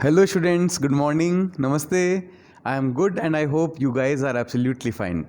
Hello students, good morning, नमस्ते. I am good and I hope you guys are absolutely fine.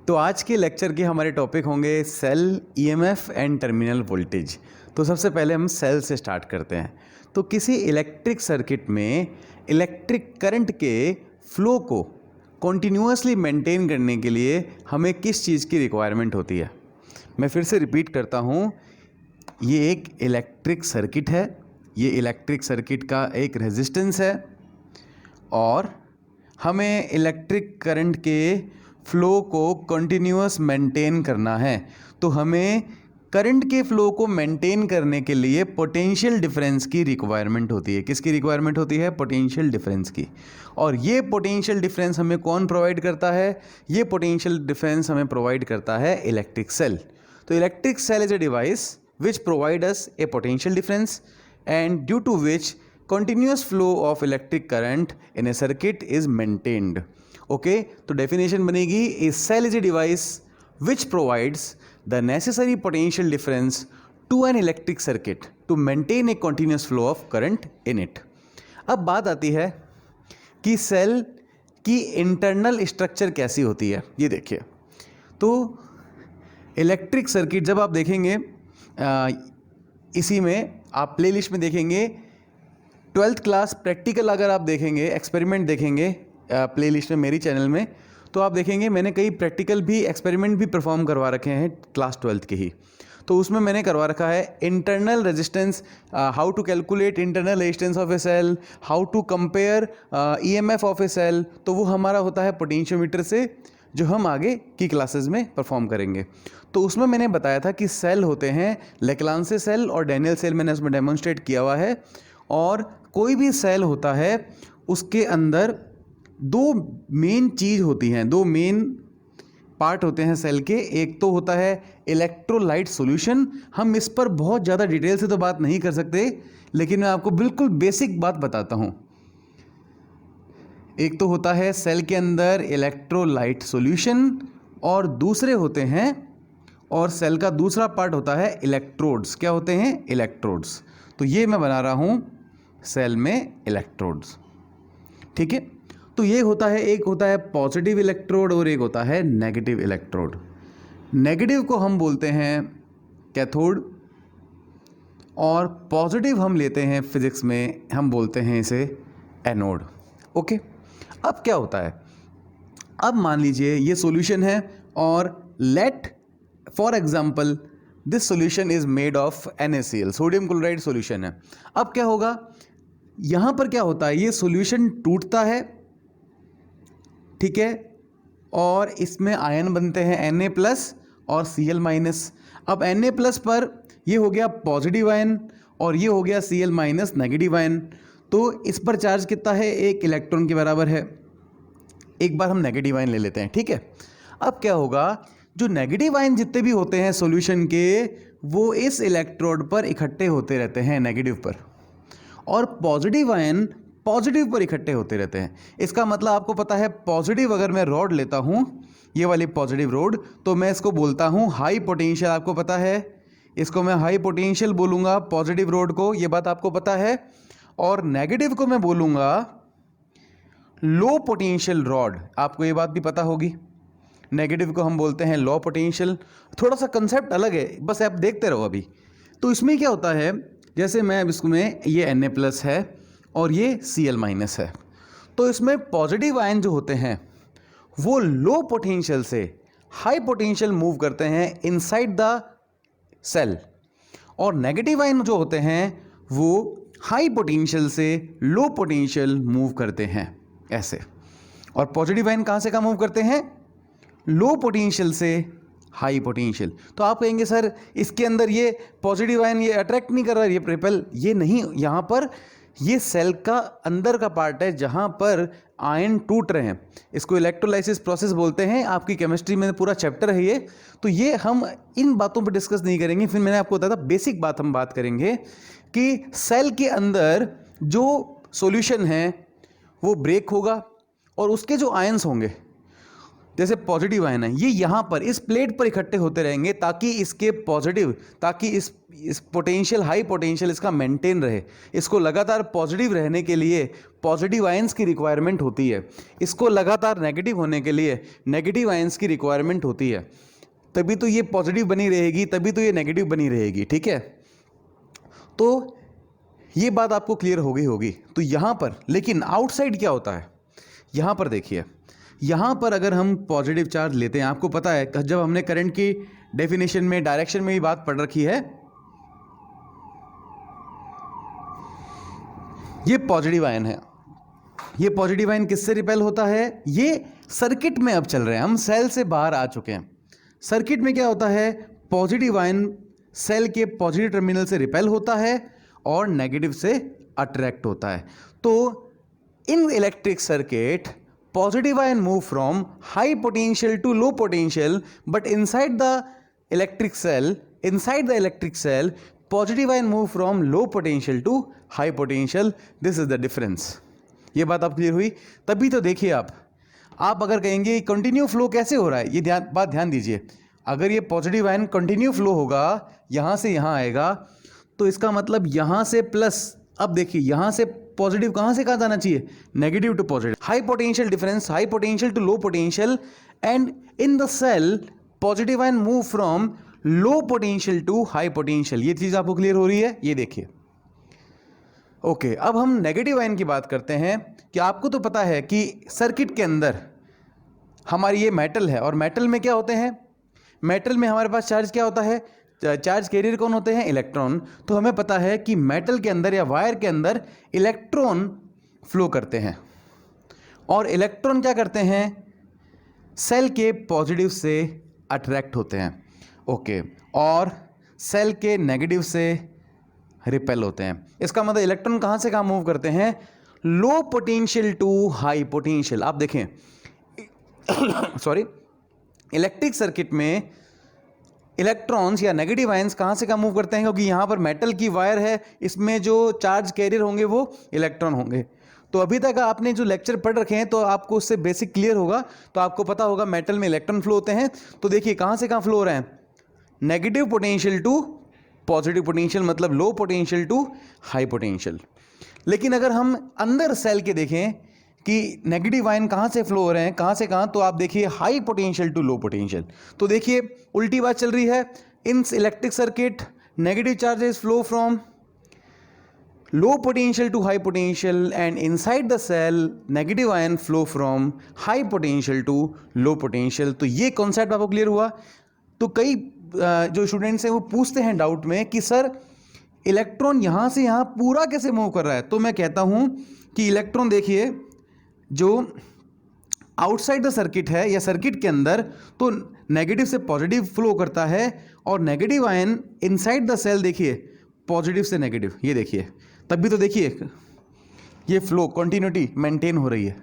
तो आज के lecture के हमारे टॉपिक होंगे cell, EMF and terminal voltage. तो सबसे पहले हम सेल से स्टार्ट करते हैं. तो किसी इलेक्ट्रिक सर्किट में इलेक्ट्रिक करंट के फ्लो को कॉन्टीन्यूसली मेंटेन करने के लिए हमें किस चीज़ की रिक्वायरमेंट होती है. मैं फिर से रिपीट करता हूँ, ये एक इलेक्ट्रिक सर्किट है. ये इलेक्ट्रिक सर्किट का एक रेजिस्टेंस है और हमें इलेक्ट्रिक करंट के फ्लो को कंटिन्यूअस मेंटेन करना है. तो हमें करंट के फ्लो को मेंटेन करने के लिए पोटेंशियल डिफरेंस की रिक्वायरमेंट होती है. किसकी रिक्वायरमेंट होती है? पोटेंशियल डिफरेंस की. और ये पोटेंशियल डिफरेंस हमें कौन प्रोवाइड करता है? ये पोटेंशियल डिफरेंस हमें प्रोवाइड करता है इलेक्ट्रिक सेल. तो electric cell is a device which provide us a potential difference and due to which continuous flow of electric current in a circuit is maintained. Okay, तो definition बनेगी, a cell is a device which provides the necessary potential difference to an electric circuit to maintain a continuous flow of current in it. अब बात आती है कि cell की internal structure कैसी होती है. ये देखिए, तो इलेक्ट्रिक सर्किट जब आप देखेंगे इसी में आप प्लेलिस्ट में देखेंगे 12th क्लास प्रैक्टिकल, अगर आप देखेंगे एक्सपेरिमेंट देखेंगे प्लेलिस्ट में मेरी चैनल में, तो आप देखेंगे मैंने कई प्रैक्टिकल भी एक्सपेरिमेंट भी परफॉर्म करवा रखे हैं क्लास 12th के ही. तो उसमें मैंने करवा रखा है internal resistance, how to calculate internal resistance of a cell, how to compare EMF of a cell. तो वो हमारा होता है पोटेंशियोमीटर से, जो हम आगे की क्लासेस में परफॉर्म करेंगे. तो उसमें मैंने बताया था कि सेल होते हैं लेक्लांसे सेल और डैनियल सेल, मैंने उसमें डेमोन्स्ट्रेट किया हुआ है. और कोई भी सेल होता है उसके अंदर दो मेन चीज़ होती हैं, दो मेन पार्ट होते हैं सेल के. एक तो होता है इलेक्ट्रोलाइट सॉल्यूशन. हम इस पर बहुत ज़्यादा डिटेल से तो बात नहीं कर सकते, लेकिन मैं आपको बिल्कुल बेसिक बात बताता हूँ. एक तो होता है सेल के अंदर इलेक्ट्रोलाइट सॉल्यूशन और दूसरे होते हैं, और सेल का दूसरा पार्ट होता है इलेक्ट्रोड्स. क्या होते हैं? इलेक्ट्रोड्स. तो ये मैं बना रहा हूँ सेल में इलेक्ट्रोड्स. ठीक है. तो ये होता है, एक होता है पॉजिटिव इलेक्ट्रोड और एक होता है नेगेटिव इलेक्ट्रोड. नेगेटिव को हम बोलते हैं कैथोड और पॉजिटिव हम लेते हैं फिजिक्स में, हम बोलते हैं इसे एनोड. ओके. अब क्या होता है, अब मान लीजिए ये सॉल्यूशन है और let for example this solution is made of NaCl, sodium chloride solution है. अब क्या होगा, यहाँ पर क्या होता है, ये सॉल्यूशन टूटता है, ठीक है, और इसमें आयन बनते हैं Na+ और Cl-. अब Na+ पर ये हो गया पॉजिटिव आयन और ये हो गया Cl- नेगेटिव आयन. तो इस पर चार्ज कितना है? 1 इलेक्ट्रॉन के बराबर है. एक बार हम नेगेटिव आयन ले लेते हैं. ठीक है. अब क्या होगा, जो नेगेटिव आयन जितने भी होते हैं सॉल्यूशन के, वो इस इलेक्ट्रोड पर इकट्ठे होते रहते हैं नेगेटिव पर, और पॉजिटिव आयन पॉजिटिव पर इकट्ठे होते रहते हैं. इसका मतलब आपको पता है, पॉजिटिव अगर मैं रॉड लेता हूँ, ये वाली पॉजिटिव रॉड, तो मैं इसको बोलता हूँ हाई पोटेंशियल. आपको पता है, इसको मैं हाई पोटेंशियल बोलूँगा पॉजिटिव रॉड को, ये बात आपको पता है. और नेगेटिव को मैं बोलूँगा लो पोटेंशियल रॉड. आपको ये बात भी पता होगी. नेगेटिव को हम बोलते हैं लो पोटेंशियल. थोड़ा सा कंसेप्ट अलग है, बस आप देखते रहो अभी. तो इसमें क्या होता है, जैसे मैं अब इसमें ये Na+ है और ये Cl- है. तो इसमें पॉजिटिव आयन जो होते हैं वो लो पोटेंशियल से हाई पोटेंशियल मूव करते हैं इनसाइड द सेल, और नेगेटिव आयन जो होते हैं वो हाई पोटेंशियल से लो पोटेंशियल मूव करते हैं ऐसे. और पॉजिटिव आयन कहाँ से कहाँ मूव करते हैं? लो पोटेंशियल से हाई पोटेंशियल. तो आप कहेंगे सर इसके अंदर ये पॉजिटिव आयन ये अट्रैक्ट नहीं कर रहा, ये रिपेल, ये नहीं. यहाँ पर ये सेल का अंदर का पार्ट है जहाँ पर आयन टूट रहे हैं. इसको इलेक्ट्रोलाइसिस प्रोसेस बोलते हैं. आपकी केमिस्ट्री में पूरा चैप्टर है ये. तो ये हम इन बातों पर डिस्कस नहीं करेंगे. फिर मैंने आपको बताया था बेसिक बात हम बात करेंगे कि सेल के अंदर जो सॉल्यूशन है वो ब्रेक होगा और उसके जो आयंस होंगे जैसे पॉजिटिव आयन है ये यहाँ पर इस प्लेट पर इकट्ठे होते रहेंगे ताकि इसके पॉजिटिव, ताकि इस पोटेंशियल, हाई पोटेंशियल इसका मेंटेन रहे। इसको लगातार पॉजिटिव रहने के लिए पॉजिटिव आयंस की रिक्वायरमेंट होती है, इसको लगातार नेगेटिव होने के लिए नेगेटिव आयंस की रिक्वायरमेंट होती है। तभी तो ये पॉजिटिव बनी रहेगी, तभी तो ये नेगेटिव बनी रहेगी। ठीक है, तो ये बात आपको क्लियर हो गई होगी। तो यहाँ पर लेकिन आउटसाइड क्या होता है, यहाँ पर देखिए, यहाँ पर अगर हम पॉजिटिव चार्ज लेते हैं, आपको पता है जब हमने करंट की डेफिनेशन में, डायरेक्शन में भी बात पढ़ रखी है, ये पॉजिटिव आयन है। ये पॉजिटिव आयन किससे रिपेल होता है? ये सर्किट में अब चल रहे हैं, हम सेल से बाहर आ चुके हैं। सर्किट में क्या होता है? पॉजिटिव आयन सेल के पॉजिटिव टर्मिनल से रिपेल होता है और नेगेटिव से अट्रैक्ट होता है। तो इन electric circuit positive ion move from high potential to low potential, but inside the electric cell positive ion move from low potential to high potential. This is the difference. ये बात आप clear हुई? तभी तो देखिए आप अगर कहेंगे कंटिन्यू फ्लो कैसे हो रहा है, ये बात ध्यान दीजिए। अगर ये पॉजिटिव आयन कंटिन्यू फ्लो होगा, यहाँ से यहाँ आएगा, तो इसका मतलब यहाँ से प्लस, अब देखिए यहाँ से पॉजिटिव कहाँ से कहाँ जाना चाहिए? Negative to positive. High potential difference, high potential to low potential, and in the cell positive ion move from low potential to high potential. ये चीज आपको क्लियर हो रही है? ये देखिए। ओके, अब हम नेगेटिव आयन की बात करते हैं कि आपको तो पता है कि सर्किट के अंदर हमारी ये मेटल है, और मेटल में क्या होते हैं? मेटल में हमारे पास चार्ज क्या होता है? चार्ज कैरियर कौन होते हैं? इलेक्ट्रॉन। तो हमें पता है कि मेटल के अंदर या वायर के अंदर इलेक्ट्रॉन फ्लो करते हैं, और इलेक्ट्रॉन क्या करते हैं? सेल के पॉजिटिव से अट्रैक्ट होते हैं। ओके, और सेल के नेगेटिव से रिपेल होते हैं। इसका मतलब इलेक्ट्रॉन कहाँ से कहाँ मूव करते हैं? Low potential to high potential. आप देखें सॉरी, इलेक्ट्रिक सर्किट में इलेक्ट्रॉन्स या नेगेटिव आयंस कहाँ से कहाँ मूव करते हैं? क्योंकि यहाँ पर मेटल की वायर है, इसमें जो चार्ज कैरियर होंगे वो इलेक्ट्रॉन होंगे। तो अभी तक आपने जो लेक्चर पढ़ रखे हैं तो आपको उससे बेसिक क्लियर होगा, तो आपको पता होगा मेटल में इलेक्ट्रॉन फ्लो होते हैं। तो देखिए कहाँ से कहाँ फ्लो हो रहे हैं? Negative potential to positive potential, मतलब low potential to high potential. लेकिन अगर हम अंदर सेल के देखें कि नेगेटिव आयन कहाँ से फ्लो हो रहे हैं, कहाँ से कहाँ, तो आप देखिए high potential to low potential. तो देखिए उल्टी बात चल रही है। In electric circuit negative charges flow from low potential to high potential, and inside the cell negative ion flow from high potential to low potential. तो ये कॉन्सेप्ट आपको क्लियर हुआ? तो कई जो स्टूडेंट्स हैं वो पूछते हैं डाउट में कि सर इलेक्ट्रॉन यहाँ से यहाँ पूरा कैसे मूव कर रहा है? तो मैं कहता हूँ कि इलेक्ट्रॉन देखिए जो आउटसाइड द सर्किट है या सर्किट के अंदर, तो नेगेटिव से पॉजिटिव फ्लो करता है, और negative ion inside the cell देखिए पॉजिटिव से नेगेटिव, ये देखिए, तभी तो देखिए ये फ्लो कंटिन्यूटी मेंटेन हो रही है।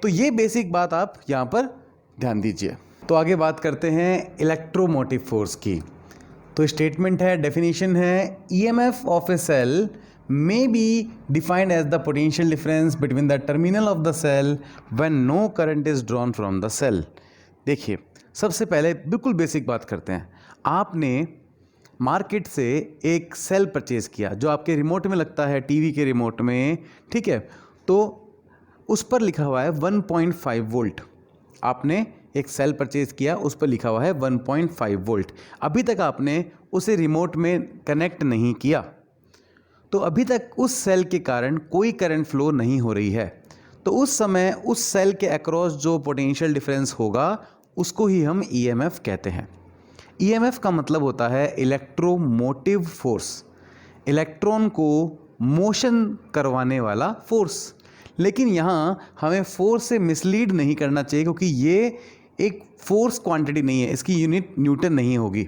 तो ये बेसिक बात आप यहाँ पर ध्यान दीजिए। तो आगे बात करते हैं इलेक्ट्रोमोटिव फोर्स की। तो स्टेटमेंट है, डेफिनेशन है, EMF of a cell may be defined as the potential difference between the terminal of the cell when no current is drawn from the cell। देखिए सबसे पहले बिल्कुल बेसिक बात करते हैं। आपने मार्केट से एक सेल परचेज किया जो आपके रिमोट में लगता है, टीवी के रिमोट में, ठीक है? तो उस पर लिखा हुआ है 1.5 वोल्ट। आपने एक सेल परचेज किया, उस पर लिखा हुआ है 1.5 वोल्ट। अभी तक आपने उसे रिमोट में कनेक्ट नहीं किया, तो अभी तक उस सेल के कारण कोई करंट फ्लो नहीं हो रही है। तो उस समय उस सेल के अक्रॉस जो पोटेंशियल डिफरेंस होगा उसको ही हम ईएमएफ कहते हैं। ईएमएफ का मतलब होता है इलेक्ट्रोमोटिव फोर्स, इलेक्ट्रॉन को मोशन करवाने वाला फोर्स। लेकिन यहाँ हमें फोर्स से मिसलीड नहीं करना चाहिए, क्योंकि ये एक फोर्स क्वांटिटी नहीं है, इसकी यूनिट न्यूटन नहीं होगी।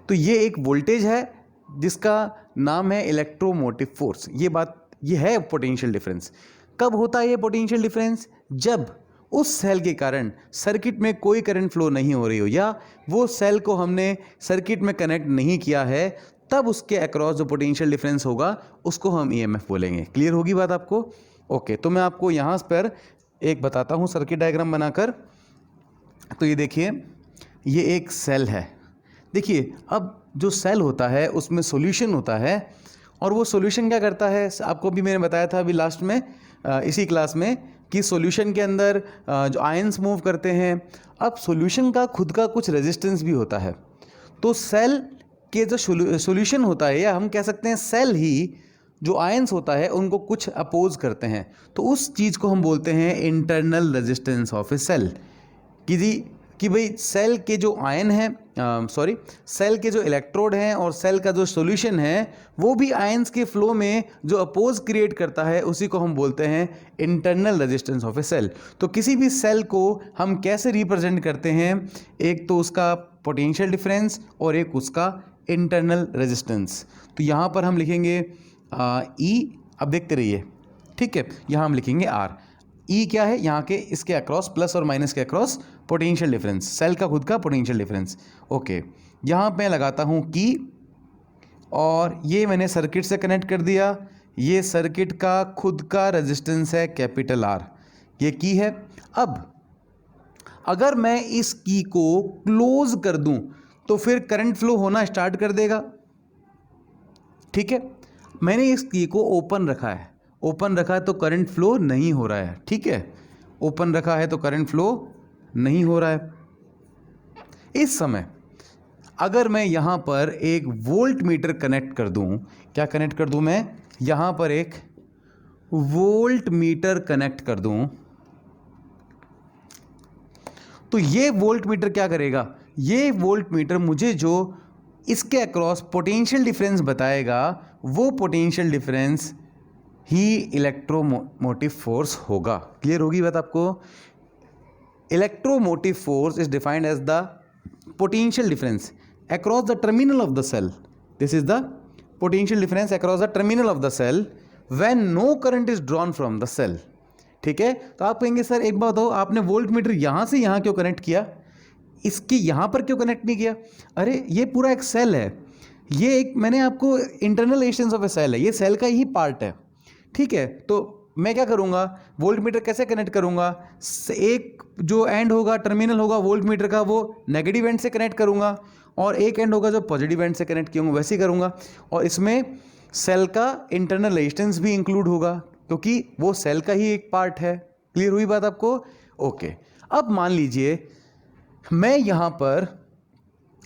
तो ये एक वोल्टेज है जिसका नाम है इलेक्ट्रोमोटिव फोर्स। ये है पोटेंशियल डिफरेंस। कब होता है ये पोटेंशियल डिफरेंस? जब उस सेल के कारण सर्किट में कोई करंट फ्लो नहीं हो रही हो, या वो सेल को हमने सर्किट में कनेक्ट नहीं किया है, तब उसके अक्रॉस जो पोटेंशियल डिफरेंस होगा उसको हम ईएमएफ बोलेंगे। क्लियर होगी बात आपको? ओके, तो मैं आपको यहाँ पर एक बताता हूँ सर्किट डायग्राम बनाकर। तो ये देखिए, ये एक सेल है। देखिए अब जो सेल होता है उसमें सॉल्यूशन होता है, और वो सॉल्यूशन क्या करता है, आपको भी मैंने बताया था अभी लास्ट में इसी क्लास में, कि सॉल्यूशन के अंदर जो आयंस मूव करते हैं। अब सॉल्यूशन का खुद का कुछ रेजिस्टेंस भी होता है। तो सेल के जो सॉल्यूशन होता है, या हम कह सकते हैं सेल ही जो आयंस होता है उनको कुछ अपोज करते हैं, तो उस चीज़ को हम बोलते हैं internal resistance of a cell. कि भाई सेल के जो आयन हैं, सेल के जो इलेक्ट्रोड हैं और सेल का जो सॉल्यूशन है वो भी आयंस के फ्लो में जो अपोज क्रिएट करता है, उसी को हम बोलते हैं internal resistance of a cell. तो किसी भी सेल को हम कैसे रिप्रेजेंट करते हैं, एक तो उसका पोटेंशियल डिफरेंस और एक उसका इंटरनल रेजिस्टेंस। तो यहाँ पर हम लिखेंगे ई, अब देखते रहिए, ठीक है। यहाँ हम लिखेंगे आर। ई क्या है, यहाँ के इसके अक्रॉस, प्लस और माइनस के अक्रॉस पोटेंशियल डिफरेंस, सेल का खुद का पोटेंशियल डिफरेंस। ओके, यहाँ मैं लगाता हूँ की, और ये मैंने सर्किट से कनेक्ट कर दिया। ये सर्किट का खुद का रेजिस्टेंस है कैपिटल आर, ये की है। अब अगर मैं इस की को क्लोज कर दूं तो फिर करंट फ्लो होना स्टार्ट कर देगा, ठीक है। मैंने इस की को ओपन रखा है, ओपन रखा है तो करंट फ्लो नहीं हो रहा है, ठीक है। ओपन रखा है तो करंट फ्लो नहीं हो रहा है। इस समय अगर मैं यहाँ पर एक वोल्ट मीटर कनेक्ट कर दूँ, क्या कनेक्ट कर दूँ मैं, यहाँ पर एक वोल्ट मीटर कनेक्ट कर दूँ, तो ये वोल्ट मीटर क्या करेगा, ये वोल्ट मीटर मुझे जो इसके अक्रॉस पोटेंशियल डिफरेंस बताएगा, वो पोटेंशियल डिफरेंस ही इलेक्ट्रोमोटिव फोर्स होगा। क्लियर होगी बात आपको। Electromotive force is defined as the potential difference across the terminal of the cell. This is the potential difference across the terminal of the cell when no current is drawn from the cell. ठीक है। तो आप कहेंगे sir एक बात हो, आपने volt meter यहाँ से यहाँ क्यों कनेक्ट किया, इसके यहाँ पर क्यों कनेक्ट नहीं किया। अरे ये पूरा एक सेल है, ये एक मैंने आपको internal resistance of a cell है, ये सेल का ही पार्ट है, ठीक है। तो मैं क्या करूँगा, वोल्ट मीटर कैसे कनेक्ट करूँगा, एक जो एंड होगा, टर्मिनल होगा वोल्ट मीटर का, वो नेगेटिव एंड से कनेक्ट करूँगा, और एक एंड होगा जो पॉजिटिव एंड से कनेक्ट किया होगा, वैसे ही करूँगा। और इसमें सेल का इंटरनल रेजिस्टेंस भी इंक्लूड होगा, क्योंकि वो सेल का ही एक पार्ट है। क्लियर हुई बात आपको। ओके, अब मान लीजिए मैं यहाँ पर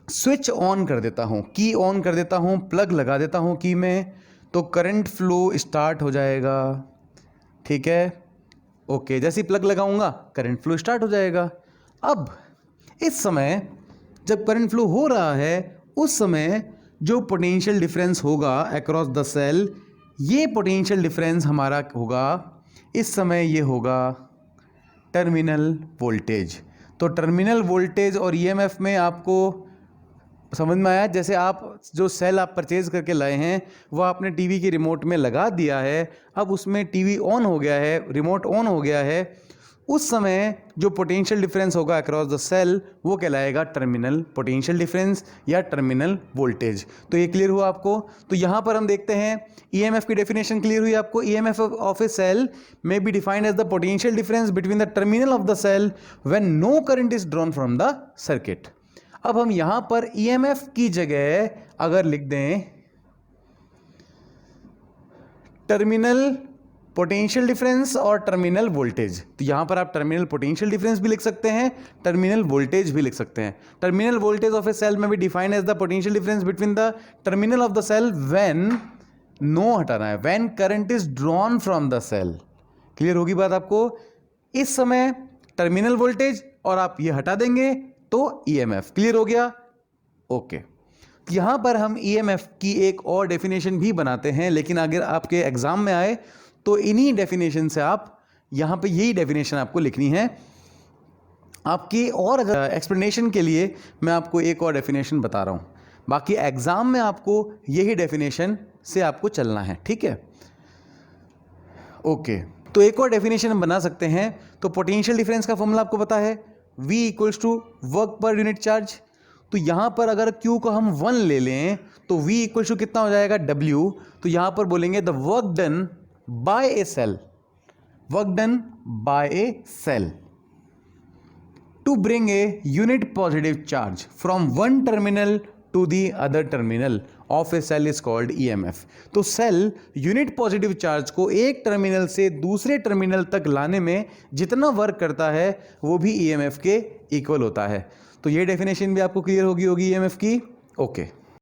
स्विच ऑन कर देता हूँ, की ऑन कर देता हूँ, प्लग लगा देता हूँ की में, तो करंट फ्लो स्टार्ट हो जाएगा, ठीक है। ओके, जैसे ही प्लग लगाऊंगा करंट फ्लो स्टार्ट हो जाएगा। अब इस समय जब करंट फ्लो हो रहा है, उस समय जो पोटेंशियल डिफरेंस होगा अक्रॉस द सेल, ये पोटेंशियल डिफरेंस हमारा होगा, इस समय ये होगा टर्मिनल वोल्टेज। तो टर्मिनल वोल्टेज और ईएमएफ में आपको समझ में आया। जैसे आप जो सेल आप परचेज करके लाए हैं वो आपने टीवी की रिमोट में लगा दिया है, अब उसमें टीवी ऑन हो गया है, रिमोट ऑन हो गया है, उस समय जो पोटेंशियल डिफरेंस होगा अक्रॉस द सेल वो कहलाएगा टर्मिनल पोटेंशियल डिफरेंस या टर्मिनल वोल्टेज। तो ये क्लियर हुआ आपको। तो यहाँ पर हम देखते हैं ईएमएफ की डेफिनेशन क्लियर हुई आपको। EMF of a cell may be defined as the potential difference between the terminal of the cell when no current is drawn from the circuit. अब हम यहां पर ईएमएफ की जगह अगर लिख दें टर्मिनल पोटेंशियल डिफरेंस और टर्मिनल वोल्टेज, तो यहां पर आप टर्मिनल पोटेंशियल डिफरेंस भी लिख सकते हैं, टर्मिनल वोल्टेज भी लिख सकते हैं। Terminal voltage of a cell में भी defined as the potential difference between the terminal of the cell when no हटाना है, when current is drawn from the cell. Clear होगी बात आपको। इस समय टर्मिनल वोल्टेज और आप ये हटा देंगे तो ईएमएफ। क्लियर हो गया। ओके, यहां पर हम ईएमएफ की एक और डेफिनेशन भी बनाते हैं, लेकिन अगर आपके एग्जाम में आए तो इन्हीं डेफिनेशन से आप यहां पे यही डेफिनेशन आपको लिखनी है। आपकी और एक्सप्लेनेशन के लिए मैं आपको एक और डेफिनेशन बता रहा हूं, बाकी एग्जाम में आपको यही डेफिनेशन से आपको चलना है, ठीक है। ओके, तो एक और डेफिनेशन हम बना सकते हैं। तो पोटेंशियल डिफरेंस का फॉर्मूला आपको पता है, V equals to work per unit charge. तो यहां पर अगर Q को हम 1 ले लें तो V इक्वल्स टू कितना हो जाएगा, W। तो यहां पर बोलेंगे the work done by a cell, work done by a cell to bring a unit positive charge from one terminal to the other terminal of a cell is called EMF. तो cell unit positive charge को एक terminal से दूसरे terminal तक लाने में जितना work करता है वो भी ईएमएफ के इक्वल होता है। तो ये डेफिनेशन भी आपको क्लियर होगी ईएमएफ की। ओके।